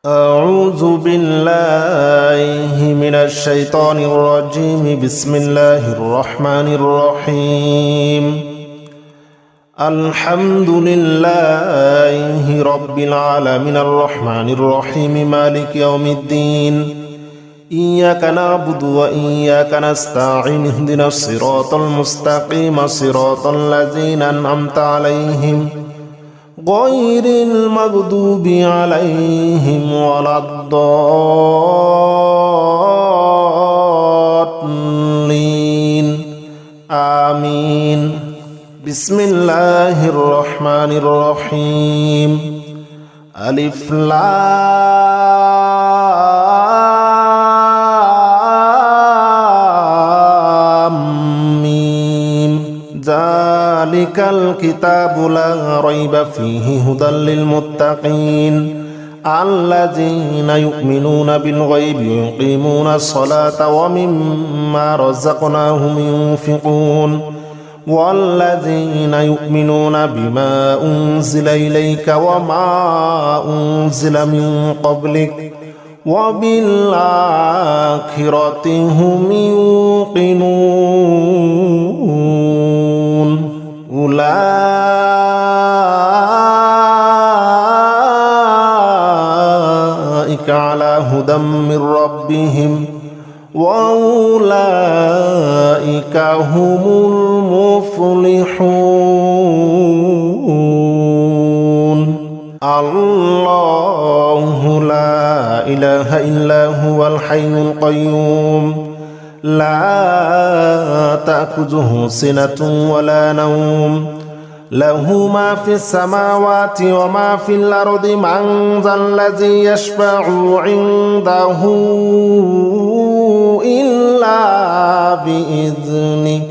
أعوذ بالله من الشيطان الرجيم. بسم الله الرحمن الرحيم. الحمد لله رب العالمين الرحمن الرحيم مالك يوم الدين. إياك نعبد وإياك نستعين. اهدنا الصراط المستقيم صراط الذين أنعمت عليهم غير المغضوب عليهم ولا الضالين آمين. بسم الله الرحمن الرحيم. ألف لام ميم. ذلك الكتاب لا ريب فيه هدى للمتقين الذين يؤمنون بالغيب ويقيمون الصلاة ومما رزقناهم ينفقون والذين يؤمنون بما أنزل إليك وما أنزل من قبلك وبالآخرة هم يوقنون. أولئك على هدى من ربهم وأولئك هم المفلحون. الله لا إله إلا هو الحي القيوم لا تأخذه سنة ولا نوم له ما في السماوات وما في الأرض. من ذا الذي يشفع عنده إلا بإذنه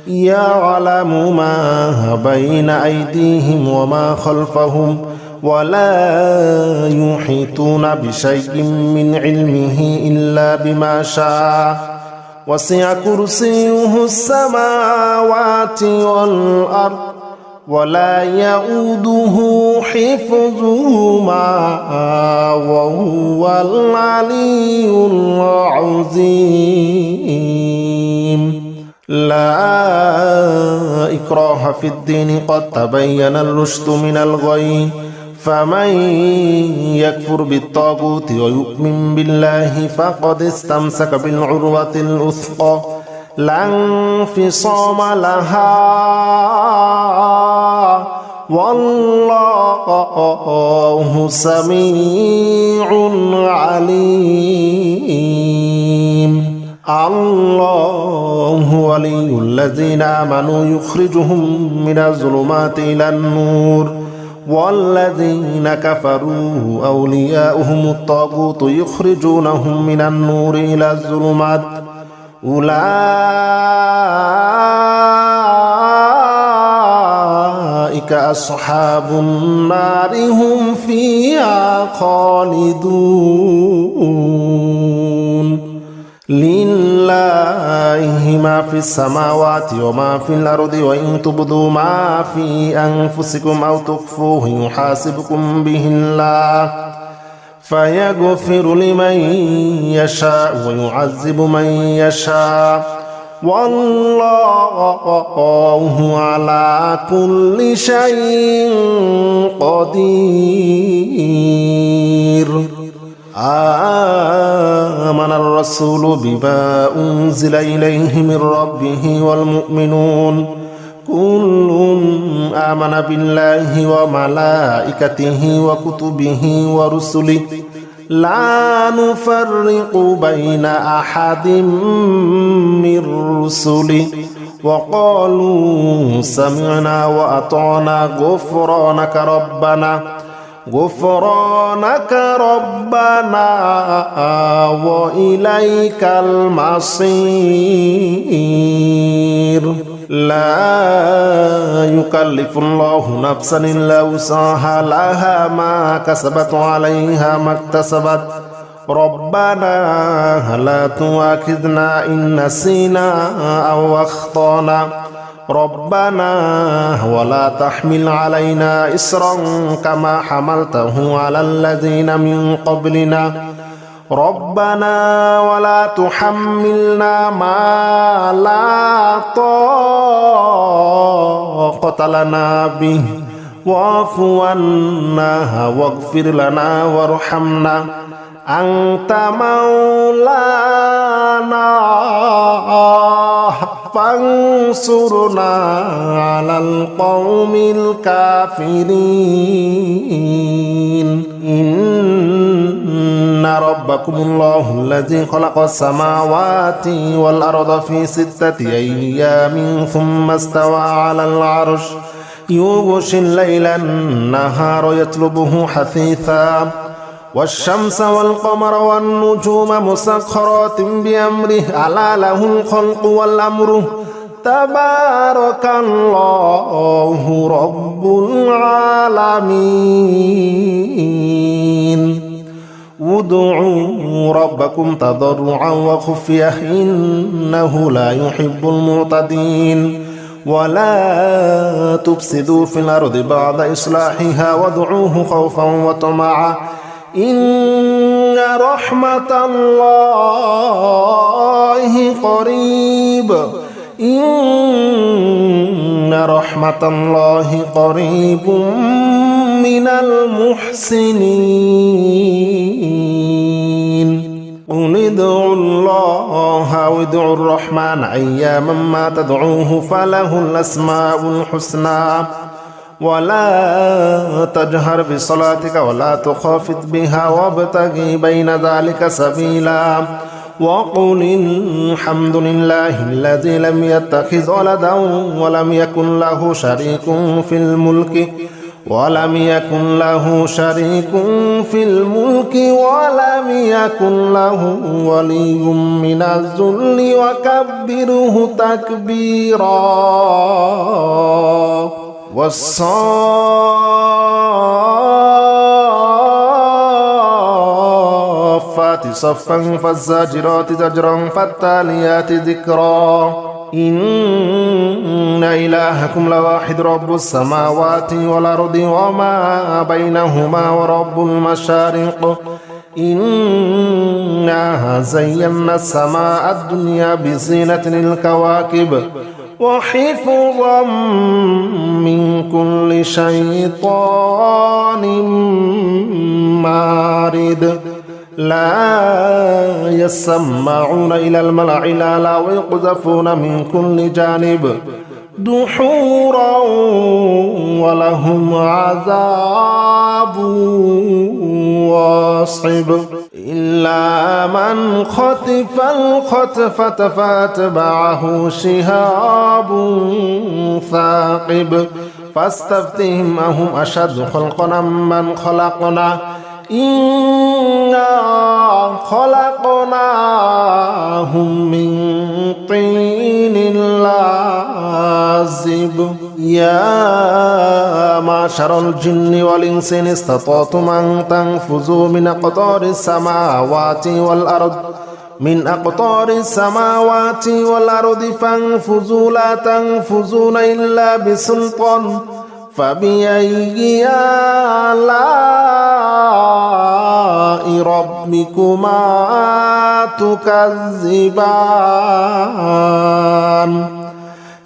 يعلم ما بين أيديهم وما خلفهم ولا يحيطون بشيء من علمه إلا بما شاء. وسع كرسيه السماوات والأرض ولا يؤوده حفظهما وهو العلي العظيم. لا إكراه في الدين قد تبين الرشد من الغي. فمن يكفر بالطاغوت ويؤمن بالله فقد استمسك بالعروة الوثقى لا انفصام لها والله سميع عليم. الله ولي الذين آمنوا يخرجهم من الظلمات إلى النور والذين كفروا أولياؤهم الطاغوت يخرجونهم من النور إلى الظلمات. أولئك أصحاب النار هم فيها خالدون. لله ما في السماوات وما في الأرض وإن تبدوا ما في أنفسكم أو تخفوه يحاسبكم به الله فيغفر لمن يشاء ويعذب من يشاء والله على كل شيء قدير. آمن الرسول بما أنزل إليه من ربه والمؤمنون كل آمن بالله وملائكته وكتبه ورسله لا نفرق بين أحد من رسله وقالوا سمعنا وأطعنا غفرانك ربنا وإليك المصير. لا يكلف الله نفسا إلا وسعها لها ما كسبت عليها ما اكتسبت ربنا لا تؤاخذنا إن نسينا أو أخطأنا ربنا ولا تحمل علينا إصرا كما حملته على الذين من قبلنا ربنا ولا تحملنا ما لا طاقة لنا به واعف عنا واغفر لنا وارحمنا أنت مولانا فانصرنا على القوم الكافرين إن ربكم الله الذي خلق السماوات والأرض في 6 أيام ثم استوى على العرش يغشي الليل النهار يطلبه حثيثا والشمس والقمر والنجوم مسخرات بأمره ألا له الخلق والأمر تبارك الله رب العالمين ادعوا ربكم تضرعا وخفية إنه لا يحب المعتدين ولا تفسدوا في الأرض بعد إصلاحها وادعوه خوفا وطمعا إن رحمة الله قريب إن رحمة الله قريب من المحسنين قل ادعوا الله أو ادعوا الرحمن أياما ما تدعوه فله الأسماء الحسنى ولا تجهر بصلاتك ولا تخافت بها وابتغي بين ذلك سبيلا وقل الحمد لله الذي لم يتخذ ولدا ولم يكن له شريك في الملك ولم يكن له ولي من الذل وكبره تكبيرا والصافات صفا فالزاجرات زجرا فالتاليات ذكرا إن إلهكم لواحد رب السماوات والأرض وما بينهما ورب المشارق إنا زينا السماء الدنيا بزينة الكواكب وحفظا من كل شيطان مارد لا يسمعون إلى الملأ الأعلى ويقذفون من كل جانب دحورا ولهم عذاب واصب إلا من خطف الخطفة فاتبعه شهاب ثاقب فاستفتهم أهم أشد خلقا من خلقنا إنا خلقناهم من طين لازب يا معشر الجن والإنس إن استطعتم أن تنفذوا من أقطار السماوات والأرض فانفذوا لا تنفذون إلا بسلطان فبأي آلاء ربكما تكذبان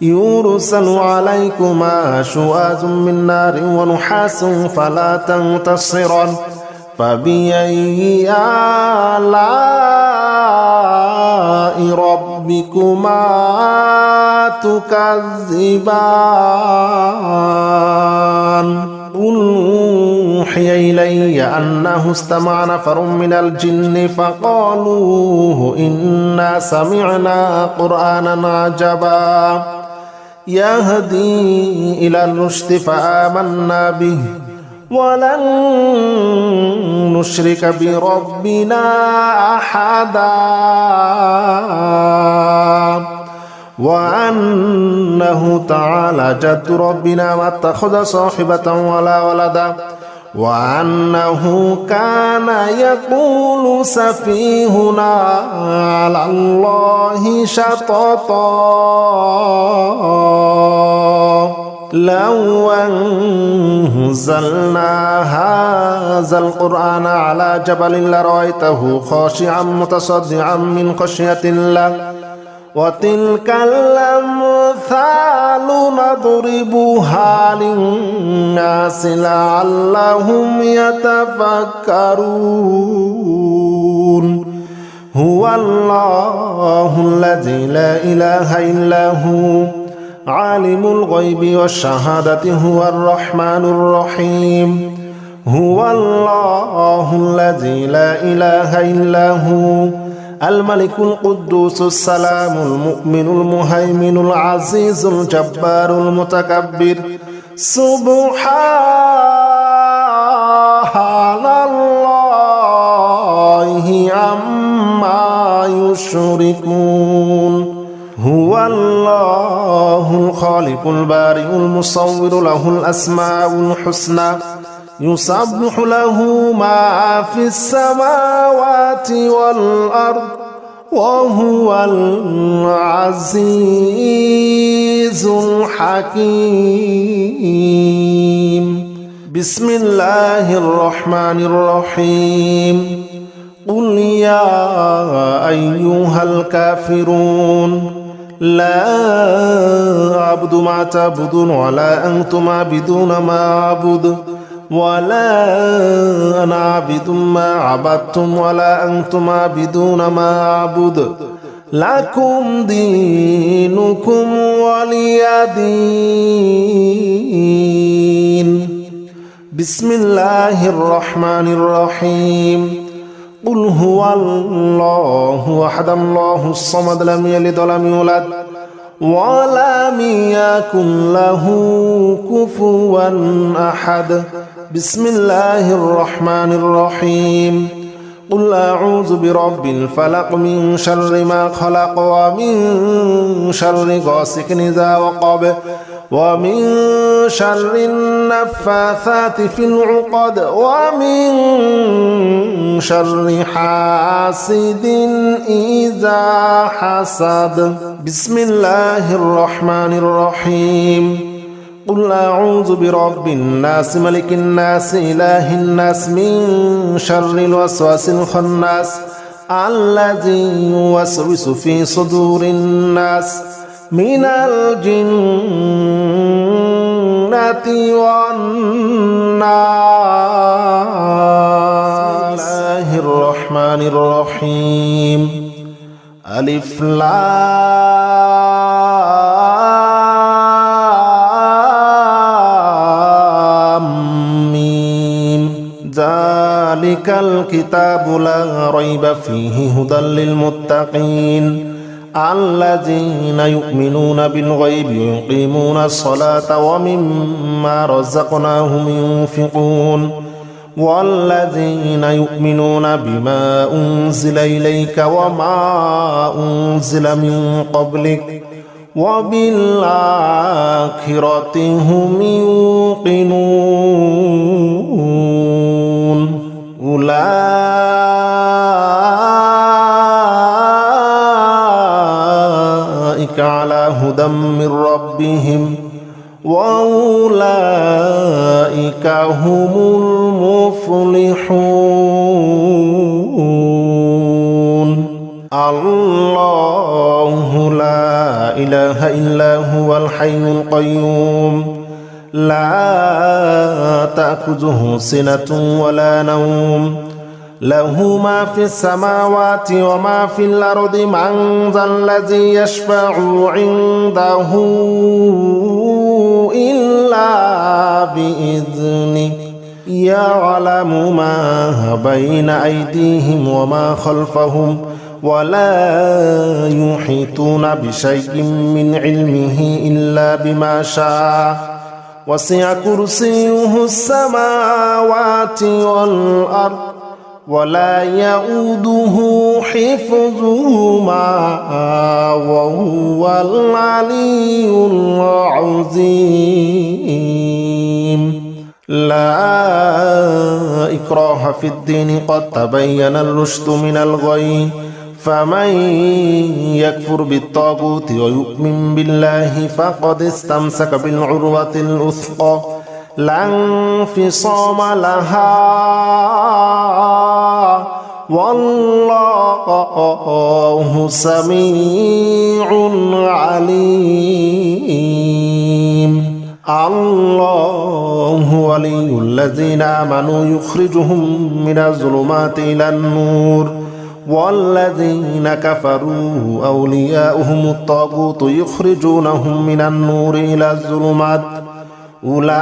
يرسل عليكما شواظ من نار ونحاس فلا تنتصران فبأي آلاء ربكما تكذبان قل أوحي إلي أنه استمع نفر من الجن فقالوا إنا سمعنا قرآنا عجبا يهدي إلى الرشد فآمنا به ولن نشرك بربنا أحدا وأنه تعالى جد ربنا ما اتخذ صاحبة ولا ولدا وأنه كان يقول سفيهنا على الله شططا لو أنزلنا هذا القرآن على جبل لرأيته خاشعا متصدعا من خشية الله وتلك الأمثال نضربها للناس لعلهم يتفكرون هو الله الذي لا إله إلا هو عالم الغيب والشهادة هو الرحمن الرحيم هو الله الذي لا إله إلا هو الملك القدوس السلام المؤمن المهيمن العزيز الجبار المتكبر سبحان الله عما يشركون هو الله الخالق البارئ المصور له الأسماء الحسنى يسبح له ما في السماوات والأرض وهو العزيز الحكيم بسم الله الرحمن الرحيم قل يا أيها الكافرون لا أعبد ما تعبدون ولا أنتم عابدون ما أعبد ولا أنا عابد ما عبدتم ولا أنتم عابدون ما أعبد لكم دينكم ولي دين بسم الله الرحمن الرحيم قل هو الله أحد الله الصمد لم يلد ولم يولد ولم يكن له كفوا أحد بسم الله الرحمن الرحيم قل أعوذ برب الفلق من شر ما خلق ومن شر غاسق إذا وقب ومن شر النفاثات في العقد ومن شر حاسد إذا حسد بسم الله الرحمن الرحيم قل أعوذ برب الناس ملك الناس إله الناس من شر الوسواس الخناس الذي يوسوس في صدور الناس من الجنة والناس بسم الله الرحمن الرحيم ألف لام ميم ذلك الكتاب لا ريب فيه هدى للمتقين الذين يؤمنون بالغيب ويقيمون الصلاة ومما رزقناهم ينفقون والذين يؤمنون بما أنزل إليك وما أنزل من قبلك وبالآخرة هم يوقنون أولئك على هدى من ربهم وأولئك هم المفلحون الله لا إله إلا هو الحي القيوم لا تأخذه سنة ولا نوم له ما في السماوات وما في الأرض من ذا الذي يشفع عنده إلا بإذنه يعلم ما بين أيديهم وما خلفهم ولا يحيطون بشيء من علمه إلا بما شاء وسع كرسيه السماوات والأرض ولا يؤوده حفظهما وهو العلي العظيم لا إكراه في الدين قد تبين الرشد من الغي فمن يكفر بالطاغوت ويؤمن بالله فقد استمسك بالعروة الوثقى لا انفصام لها والله سميع عليم. الله ولي الذين آمنوا يخرجهم من الظلمات إلى النور والذين كفروا أولياؤهم الطاغوت يخرجونهم من النور إلى الظلمات أولئك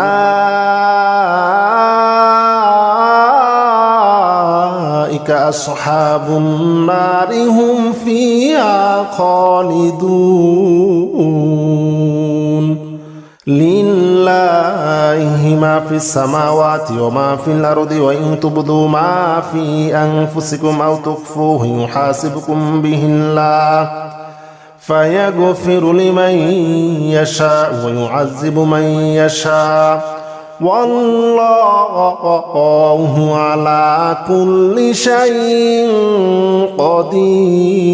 أصحاب النار هم فيها خالدون. لله ما في السماوات وما في الأرض وإن تبدوا ما في أنفسكم أو تخفوه يحاسبكم به الله فيغفر لمن يشاء ويعذب من يشاء والله على كل شيء قدير.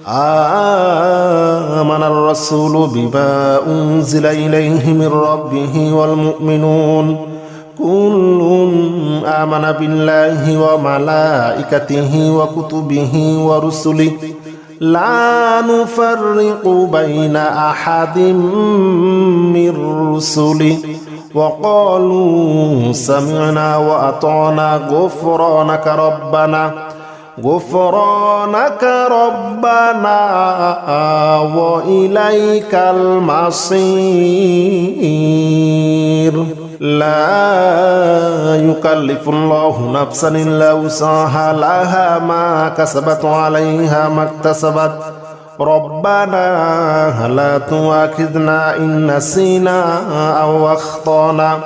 آمن الرسول بما أنزل إليه من ربه والمؤمنون كل آمن بالله وملائكته وكتبه ورسله لا نفرق بين أحد من رسله وقالوا سمعنا وأطعنا غفرانك ربنا وإليك المصير. لا يكلف الله نفسا إلا وسعها لها ما كسبت عليها ما اكتسبت ربنا لا تؤاخذنا إن نسينا أو أخطأنا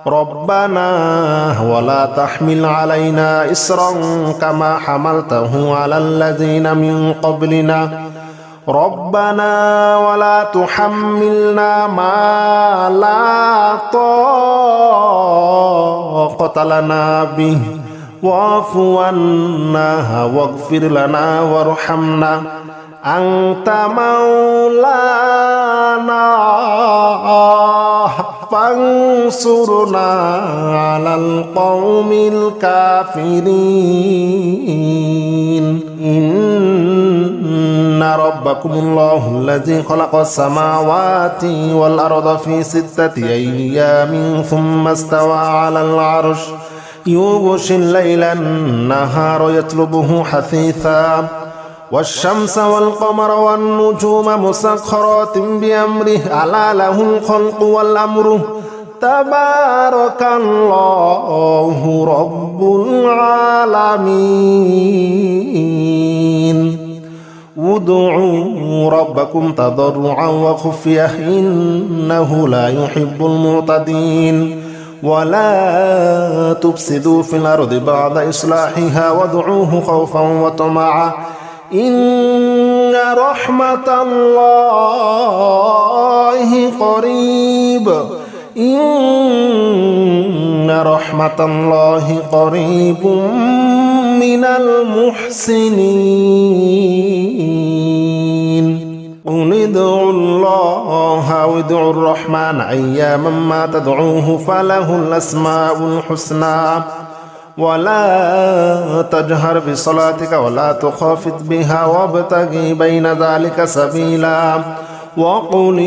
ربنا ولا تحمل علينا إصرا كما حملته على الذين من قبلنا ربنا ولا تحملنا ما لا طاقة لنا به واعف عنا واغفر لنا وارحمنا أنت مولانا فانصرنا على القوم الكافرين. إن ربكم الله الذي خلق السماوات والأرض في 6 أيام ثم استوى على العرش يغشي الليل النهار يطلبه حثيثا والشمس والقمر والنجوم مسخرات بأمره ألا له الخلق والأمر تبارك الله رب العالمين. ادعوا ربكم تضرعا وخفية إنه لا يحب المعتدين ولا تفسدوا في الأرض بعد إصلاحها وادعوه خوفا وطمعا إن رحمة الله قريب من المحسنين. قل ادعوا الله وادعوا الرحمن أياما ما تدعوه فله الأسماء الحسنى ولا تجهر بصلاتك ولا تخافت بها وابتغ بين ذلك سبيلا وقل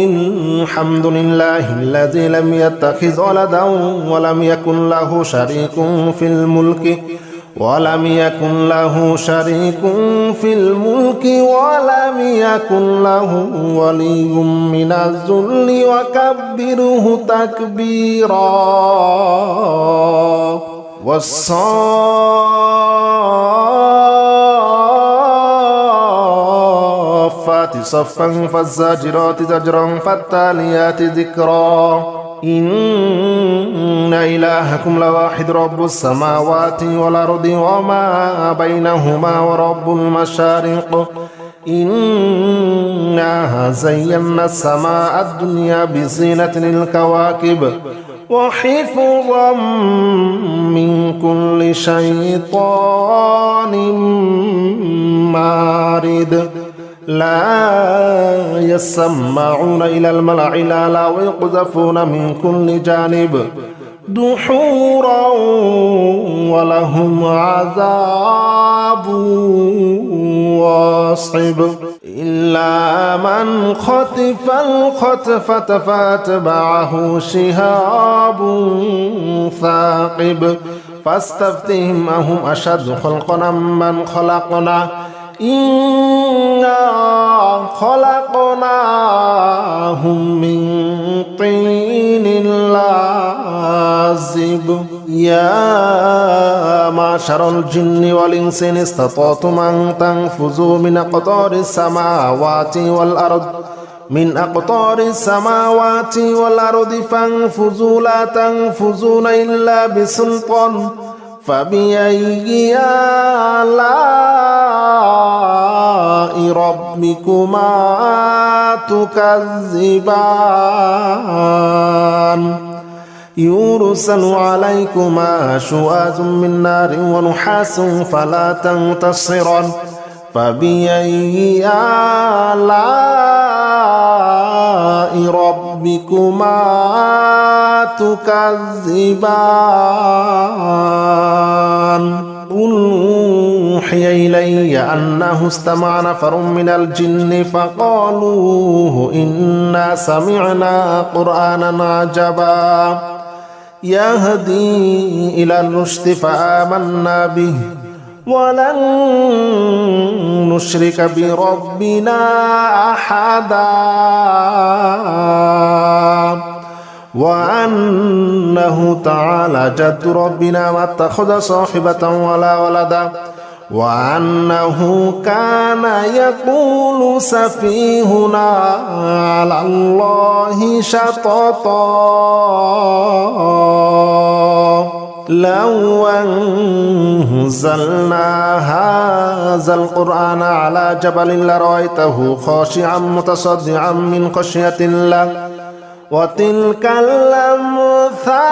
الحمد لله الذي لم يتخذ ولدا ولم يكن له شريك في الملك ولم يكن له ولي من الذل وكبره تكبيرا. والصافات صفا فالزاجرات زجرا فالتاليات ذكرا. إن إلهكم لواحد رب السماوات والأرض وما بينهما ورب المشارق إنا زينا السماء الدنيا بزينة الكواكب وحفظا من كل شيطان مارد لا يسمعون إلى الملأ الأعلى ويقذفون من كل جانب دحورا ولهم عذاب واصب إلا من خطف الخطفة فاتبعه شهاب ثاقب فاستفتهم أهم أشد خلقا من خلقنا إنا خلقناهم من طين لازب يا معشر الجن والإنس إن استطعتم أن تنفذوا من أقطار السماوات والأرض فانفذوا لا تنفذون إلا بسلطان فبأي آلاء ربكما تكذبان يرسل عليكما شواظ من نار ونحاس فلا تنتصران فبأي آلاء ربكما تكذبان قل أوحي إلي أنه استمع نفر من الجن فقالوا إنا سمعنا قرآنا عجبا يهدي إلى الرشد فآمنا به ولن نشرك بربنا أحدا وأنه تعالى جد ربنا ما اتخذ صاحبة ولا ولدا وأنه كان يقول سفيهنا على الله شططا لو أنزلنا هذا القرآن على جبل لرأيته خاشعا متصدعا من خشية الله وتلك الأمثال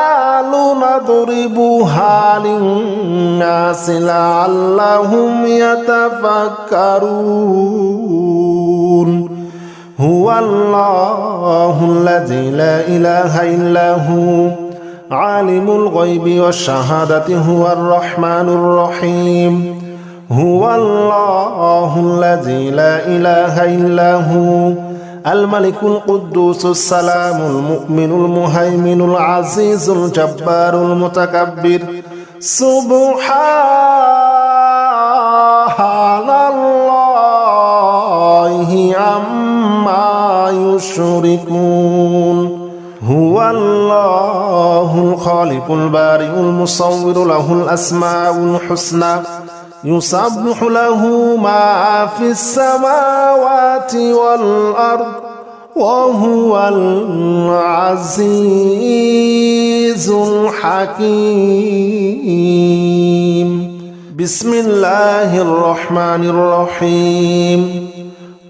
نضربها للناس لعلهم يتفكرون هو الله الذي لا إله إلا هو عالم الغيب والشهادة هو الرحمن الرحيم هو الله الذي لا إله إلا هو الملك القدوس السلام المؤمن المهيمن العزيز الجبار المتكبر سبحان الله عما يشركون هو الله الخالق البارئ المصور له الأسماء الحسنى يسبح له ما في السماوات والأرض وهو العزيز الحكيم بسم الله الرحمن الرحيم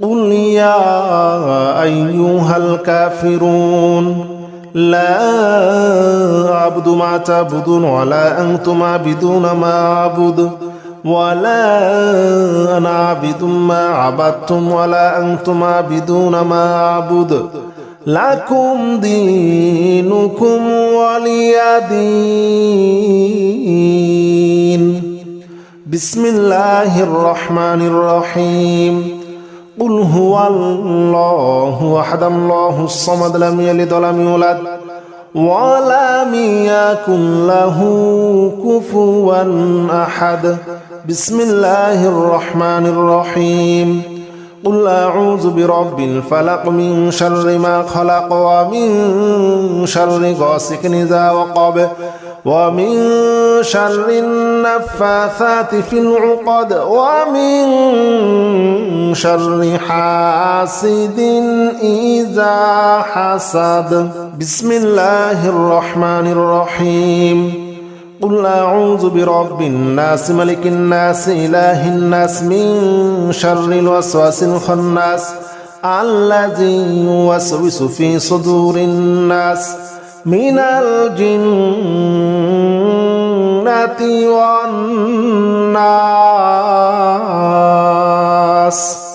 قل يا أيها الكافرون لا أعبد ما تعبدون ولا أنتم عابدون ما أعبد ولا أنا عابد ما عبدتم ولا أنتم عابدون ما أعبد لكم دينكم ولي دين بسم الله الرحمن الرحيم قل هو الله أحد الله الصمد لم يلد ولم يولد ولم يكن له كفوا أحد بسم الله الرحمن الرحيم قل أعوذ برب الفلق من شر ما خلق ومن شر غاسق إذا وقب ومن شر النفاثات في العقد ومن شر حاسد إذا حسد بسم الله الرحمن الرحيم قل أعوذ برب الناس ملك الناس إله الناس من شر الوسواس الخناس الذي يوسوس في صدور الناس من الجنة والناس